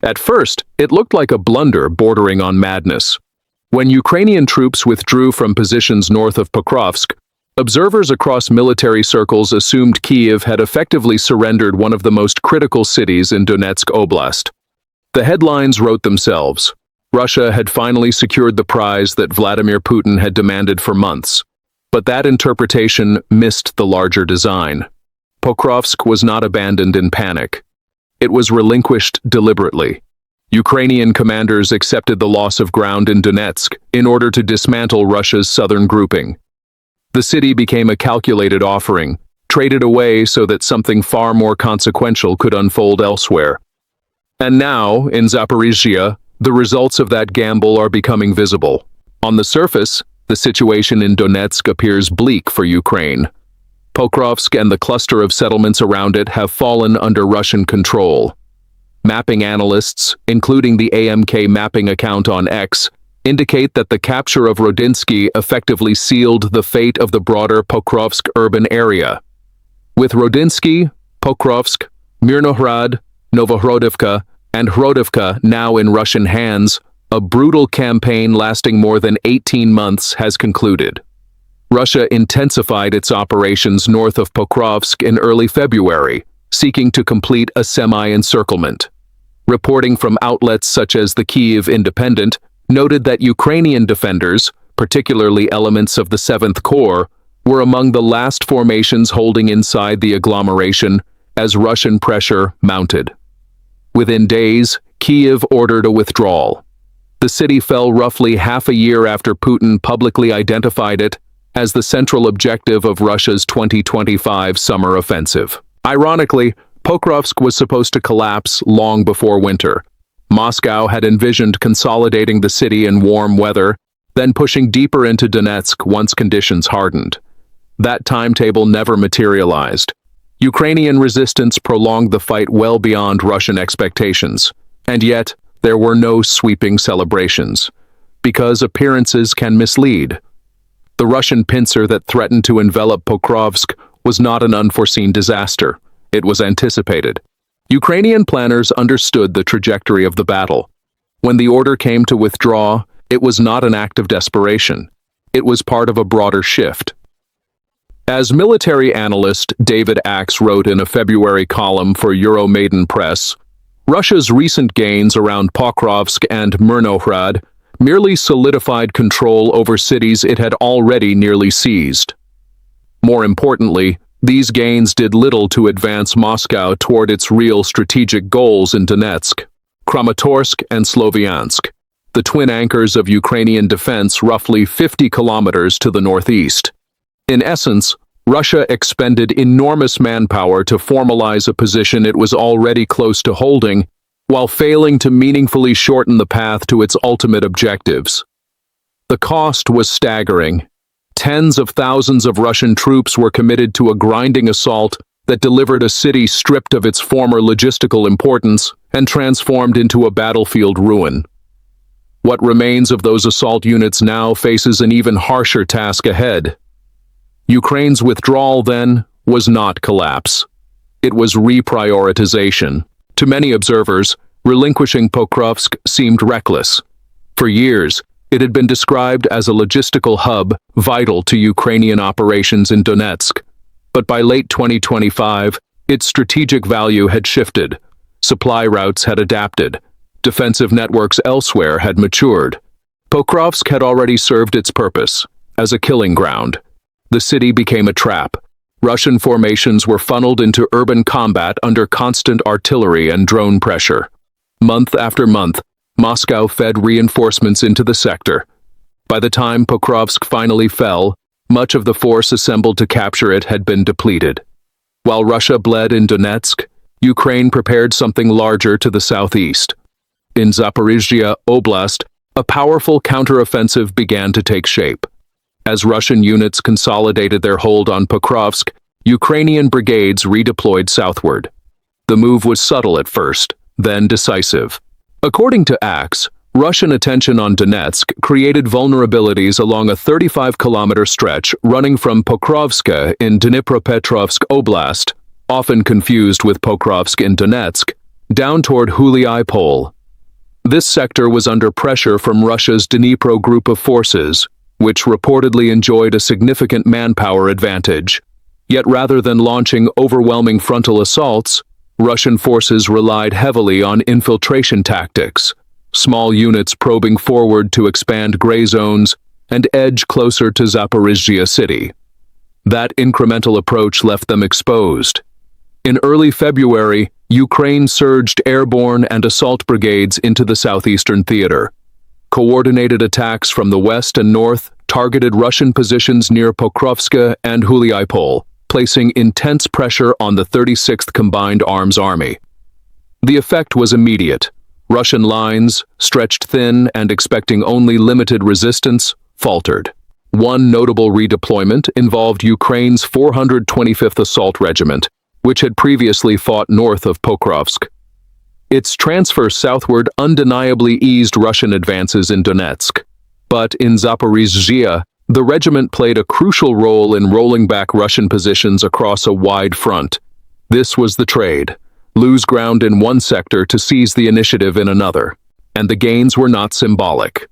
At first, it looked like a blunder bordering on madness. When Ukrainian troops withdrew from positions north of Pokrovsk, observers across military circles assumed Kyiv had effectively surrendered one of the most critical cities in Donetsk Oblast. The headlines wrote themselves. Russia had finally secured the prize that Vladimir Putin had demanded for months. But that interpretation missed the larger design. Pokrovsk was not abandoned in panic. It was relinquished deliberately. Ukrainian commanders accepted the loss of ground in Donetsk in order to dismantle Russia's southern grouping. The city became a calculated offering, traded away so that something far more consequential could unfold elsewhere. And now, in Zaporizhzhia, the results of that gamble are becoming visible. On the surface, the situation in Donetsk appears bleak for Ukraine. Pokrovsk and the cluster of settlements around it have fallen under Russian control. Mapping analysts, including the AMK mapping account on X, indicate that the capture of Rodinsky effectively sealed the fate of the broader Pokrovsk urban area. With Rodinsky, Pokrovsk, Mirnohrad, Novohrodivka, and Hrodivka now in Russian hands, a brutal campaign lasting more than 18 months has concluded. Russia intensified its operations north of Pokrovsk in early February, seeking to complete a semi-encirclement. Reporting from outlets such as the Kyiv Independent noted that Ukrainian defenders, particularly elements of the 7th Corps, were among the last formations holding inside the agglomeration as Russian pressure mounted. Within days, Kyiv ordered a withdrawal. The city fell roughly half a year after Putin publicly identified it as the central objective of Russia's 2025 summer offensive. Ironically, Pokrovsk was supposed to collapse long before winter. Moscow had envisioned consolidating the city in warm weather, then pushing deeper into Donetsk once conditions hardened. That timetable never materialized. Ukrainian resistance prolonged the fight well beyond Russian expectations, and yet there were no sweeping celebrations, because appearances can mislead. The Russian pincer that threatened to envelop Pokrovsk was not an unforeseen disaster. It was anticipated. Ukrainian planners understood the trajectory of the battle. When the order came to withdraw, it was not an act of desperation. It was part of a broader shift. As military analyst David Axe wrote in a February column for Euromaidan Press, Russia's recent gains around Pokrovsk and Mirnohrad merely solidified control over cities it had already nearly seized. More importantly, these gains did little to advance Moscow toward its real strategic goals in Donetsk, Kramatorsk, and Sloviansk, the twin anchors of Ukrainian defense roughly 50 kilometers to the northeast. In essence, Russia expended enormous manpower to formalize a position it was already close to holding, while failing to meaningfully shorten the path to its ultimate objectives. The cost was staggering. Tens of thousands of Russian troops were committed to a grinding assault that delivered a city stripped of its former logistical importance and transformed into a battlefield ruin. What remains of those assault units now faces an even harsher task ahead. Ukraine's withdrawal, then, was not collapse. It was reprioritization. To many observers, relinquishing Pokrovsk seemed reckless. For years, it had been described as a logistical hub vital to Ukrainian operations in Donetsk. But by late 2025, its strategic value had shifted. Supply routes had adapted. Defensive networks elsewhere had matured. Pokrovsk had already served its purpose, as a killing ground. The city became a trap. Russian formations were funneled into urban combat under constant artillery and drone pressure. Month after month, Moscow fed reinforcements into the sector. By the time Pokrovsk finally fell, much of the force assembled to capture it had been depleted. While Russia bled in Donetsk, Ukraine prepared something larger to the southeast. In Zaporizhzhia Oblast, a powerful counteroffensive began to take shape. As Russian units consolidated their hold on Pokrovsk, Ukrainian brigades redeployed southward. The move was subtle at first, then decisive. According to Axe, Russian attention on Donetsk created vulnerabilities along a 35-kilometer stretch running from Pokrovska in Dnipropetrovsk Oblast, often confused with Pokrovsk in Donetsk, down toward Huliai Pol, This sector was under pressure from Russia's Dnipro group of forces, which reportedly enjoyed a significant manpower advantage. Yet rather than launching overwhelming frontal assaults, Russian forces relied heavily on infiltration tactics, small units probing forward to expand gray zones and edge closer to Zaporizhzhia city. That incremental approach left them exposed. In early February, Ukraine surged airborne and assault brigades into the southeastern theater. Coordinated attacks from the west and north targeted Russian positions near Pokrovsk and Huliaipol, placing intense pressure on the 36th Combined Arms Army. The effect was immediate. Russian lines, stretched thin and expecting only limited resistance, faltered. One notable redeployment involved Ukraine's 425th Assault Regiment, which had previously fought north of Pokrovsk. Its transfer southward undeniably eased Russian advances in Donetsk. But in Zaporizhzhia, the regiment played a crucial role in rolling back Russian positions across a wide front. This was the trade: lose ground in one sector to seize the initiative in another. And the gains were not symbolic.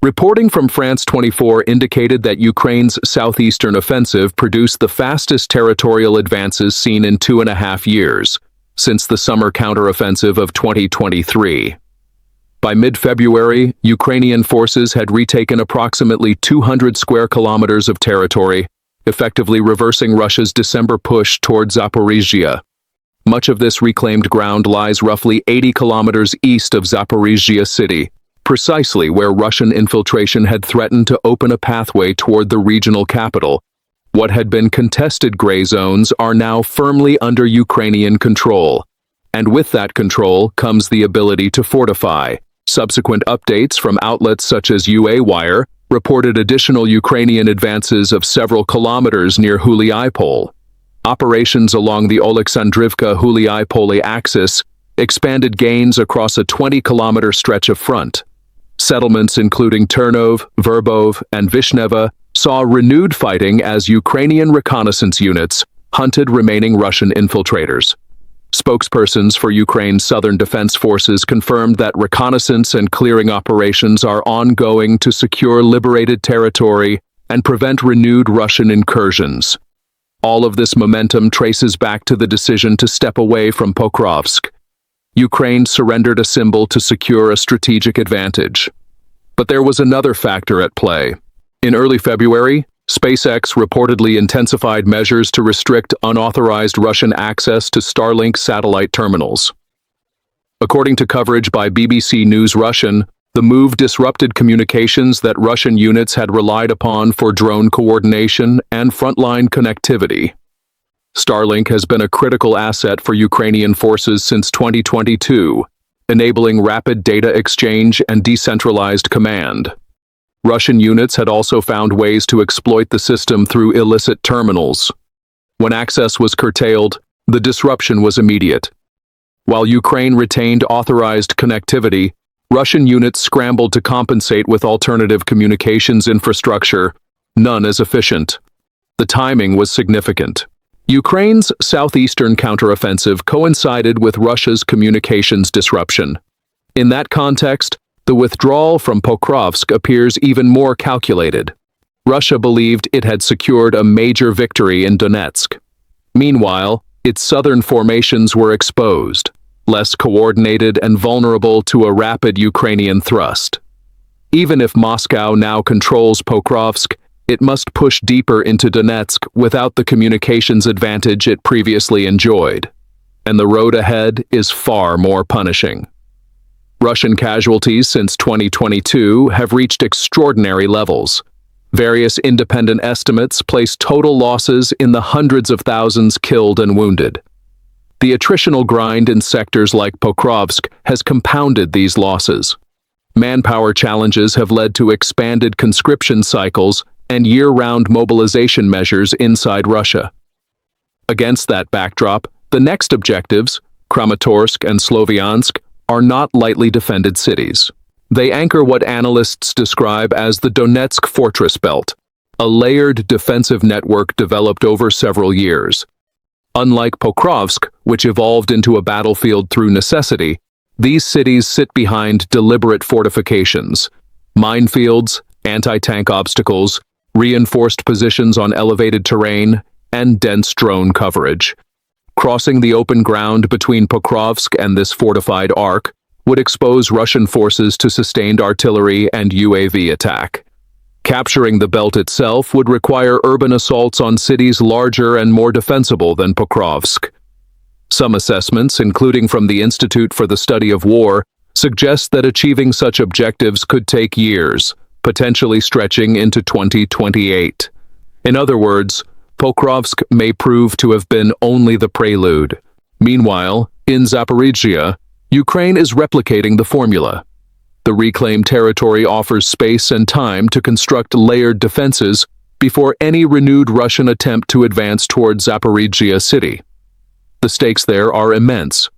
Reporting from France 24 indicated that Ukraine's southeastern offensive produced the fastest territorial advances seen in 2.5 years, since the summer counteroffensive of 2023. By mid-February, Ukrainian forces had retaken approximately 200 square kilometers of territory, effectively reversing Russia's December push toward Zaporizhzhia. Much of this reclaimed ground lies roughly 80 kilometers east of Zaporizhzhia city, precisely where Russian infiltration had threatened to open a pathway toward the regional capital. What had been contested gray zones are now firmly under Ukrainian control. And with that control comes the ability to fortify. Subsequent updates from outlets such as UA Wire reported additional Ukrainian advances of several kilometers near Huliaipol. Operations along the Oleksandrivka-Huliaipoli axis expanded gains across a 20-kilometer stretch of front. Settlements including Ternov, Verbov, and Vishneva saw renewed fighting as Ukrainian reconnaissance units hunted remaining Russian infiltrators. Spokespersons for Ukraine's southern defense forces confirmed that reconnaissance and clearing operations are ongoing to secure liberated territory and prevent renewed Russian incursions. All of this momentum traces back to the decision to step away from Pokrovsk. Ukraine surrendered a symbol to secure a strategic advantage. But there was another factor at play. In early February, SpaceX reportedly intensified measures to restrict unauthorized Russian access to Starlink satellite terminals. According to coverage by BBC News Russian, the move disrupted communications that Russian units had relied upon for drone coordination and frontline connectivity. Starlink has been a critical asset for Ukrainian forces since 2022, enabling rapid data exchange and decentralized command. Russian units had also found ways to exploit the system through illicit terminals. When access was curtailed, the disruption was immediate. While Ukraine retained authorized connectivity, Russian units scrambled to compensate with alternative communications infrastructure, none as efficient. The timing was significant. Ukraine's southeastern counteroffensive coincided with Russia's communications disruption. In that context, the withdrawal from Pokrovsk appears even more calculated. Russia believed it had secured a major victory in Donetsk. Meanwhile, its southern formations were exposed, less coordinated and vulnerable to a rapid Ukrainian thrust. Even if Moscow now controls Pokrovsk, it must push deeper into Donetsk without the communications advantage it previously enjoyed. And the road ahead is far more punishing. Russian casualties since 2022 have reached extraordinary levels. Various independent estimates place total losses in the hundreds of thousands killed and wounded. The attritional grind in sectors like Pokrovsk has compounded these losses. Manpower challenges have led to expanded conscription cycles and year-round mobilization measures inside Russia. Against that backdrop, the next objectives, Kramatorsk and Sloviansk, are not lightly defended cities. They anchor what analysts describe as the Donetsk Fortress Belt, a layered defensive network developed over several years. Unlike Pokrovsk, which evolved into a battlefield through necessity, These cities sit behind deliberate fortifications, minefields, anti-tank obstacles, reinforced positions on elevated terrain, and dense drone coverage. Crossing the open ground between Pokrovsk and this fortified arc would expose Russian forces to sustained artillery and UAV attack. Capturing the belt itself would require urban assaults on cities larger and more defensible than Pokrovsk. Some assessments, including from the Institute for the Study of War, suggest that achieving such objectives could take years, potentially stretching into 2028. In other words, Pokrovsk may prove to have been only the prelude. Meanwhile, in Zaporizhzhia, Ukraine is replicating the formula. The reclaimed territory offers space and time to construct layered defenses before any renewed Russian attempt to advance toward Zaporizhzhia city. The stakes there are immense.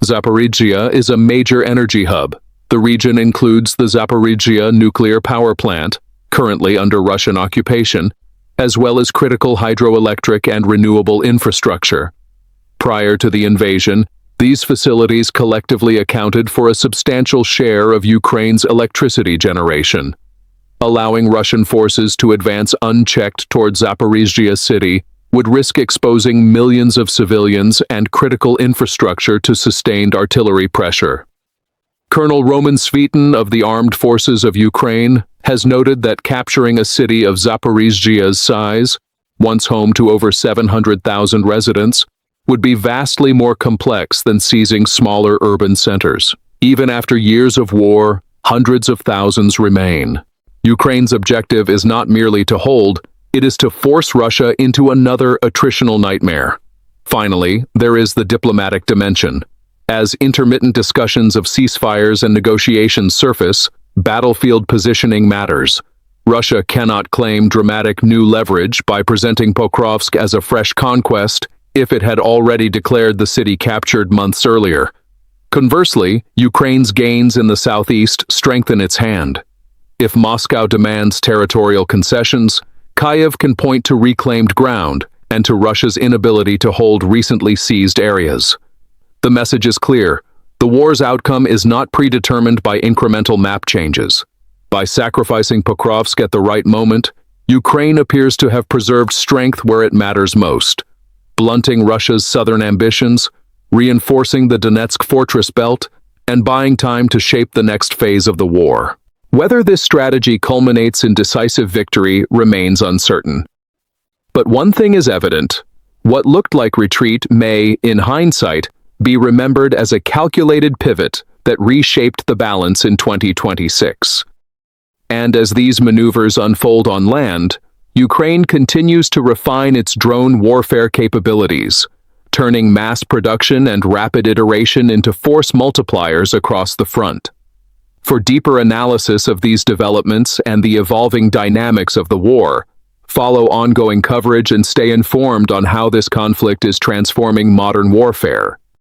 Zaporizhzhia is a major energy hub. The region includes the Zaporizhzhia nuclear power plant, currently under Russian occupation, as well as critical hydroelectric and renewable infrastructure. Prior to the invasion, these facilities collectively accounted for a substantial share of Ukraine's electricity generation. Allowing Russian forces to advance unchecked toward Zaporizhzhia city would risk exposing millions of civilians and critical infrastructure to sustained artillery pressure. Colonel Roman Svitin of the Armed Forces of Ukraine has noted that capturing a city of Zaporizhzhia's size, once home to over 700,000 residents, would be vastly more complex than seizing smaller urban centers. Even after years of war, hundreds of thousands remain. Ukraine's objective is not merely to hold, it is to force Russia into another attritional nightmare. Finally, there is the diplomatic dimension. As intermittent discussions of ceasefires and negotiations surface, battlefield positioning matters. Russia cannot claim dramatic new leverage by presenting Pokrovsk as a fresh conquest if it had already declared the city captured months earlier. Conversely, Ukraine's gains in the southeast strengthen its hand. If Moscow demands territorial concessions, Kyiv can point to reclaimed ground and to Russia's inability to hold recently seized areas. The message is clear. The war's outcome is not predetermined by incremental map changes. By sacrificing Pokrovsk at the right moment, Ukraine appears to have preserved strength where it matters most, blunting Russia's southern ambitions, reinforcing the Donetsk fortress belt, and buying time to shape the next phase of the war. Whether this strategy culminates in decisive victory remains uncertain. But one thing is evident. What looked like retreat may, in hindsight, be remembered as a calculated pivot that reshaped the balance in 2026. And as these maneuvers unfold on land, Ukraine continues to refine its drone warfare capabilities, turning mass production and rapid iteration into force multipliers across the front. For deeper analysis of these developments and the evolving dynamics of the war, follow ongoing coverage and stay informed on how this conflict is transforming modern warfare.